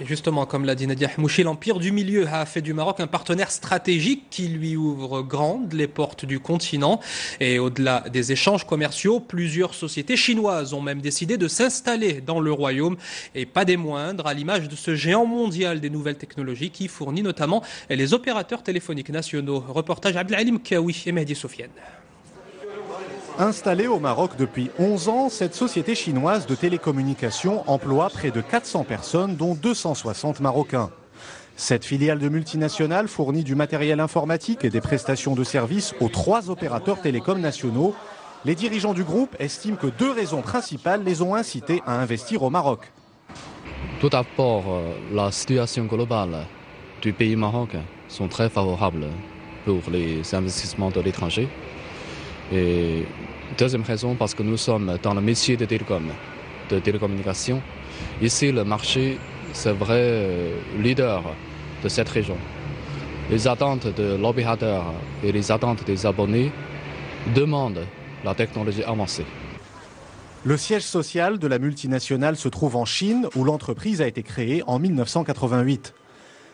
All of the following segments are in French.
Et justement, comme l'a dit Nadia Hamouchi, l'Empire du Milieu a fait du Maroc un partenaire stratégique qui lui ouvre grandes les portes du continent. Et au-delà des échanges commerciaux, plusieurs sociétés chinoises ont même décidé de s'installer dans le royaume. Et pas des moindres, à l'image de ce géant mondial des nouvelles technologies qui fournit notamment les opérateurs téléphoniques nationaux. Reportage Abdelalim Kaoui et Mehdi Soufiane. Installée au Maroc depuis 11 ans, cette société chinoise de télécommunications emploie près de 400 personnes, dont 260 Marocains. Cette filiale de multinationale fournit du matériel informatique et des prestations de services aux 3 opérateurs télécoms nationaux. Les dirigeants du groupe estiment que 2 raisons principales les ont incités à investir au Maroc. Tout d'abord, la situation globale du pays marocain sont très favorables pour les investissements de l'étranger. Et deuxième raison, parce que nous sommes dans le métier de télécommunication. Ici, le marché, c'est vrai leader de cette région. Les attentes de l'opérateur et les attentes des abonnés demandent la technologie avancée. Le siège social de la multinationale se trouve en Chine, où l'entreprise a été créée en 1988.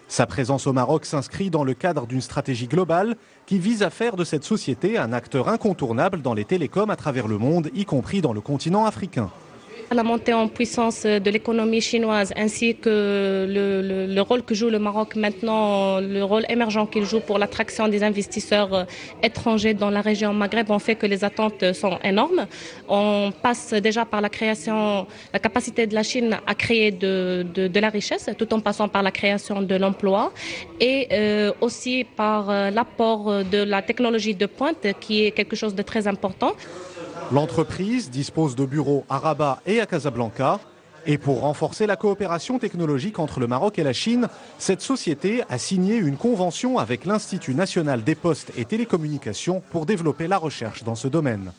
Sa présence au Maroc s'inscrit dans le cadre d'une stratégie globale qui vise à faire de cette société un acteur incontournable dans les télécoms à travers le monde, y compris dans le continent africain. La montée en puissance de l'économie chinoise ainsi que le rôle que joue le Maroc maintenant, le rôle émergent qu'il joue pour l'attraction des investisseurs étrangers dans la région Maghreb ont fait que les attentes sont énormes. On passe déjà par la capacité de la Chine à créer de la richesse tout en passant par la création de l'emploi et aussi par l'apport de la technologie de pointe qui est quelque chose de très important. L'entreprise dispose de bureaux à Rabat et à Casablanca. Et pour renforcer la coopération technologique entre le Maroc et la Chine, cette société a signé une convention avec l'Institut national des postes et télécommunications pour développer la recherche dans ce domaine.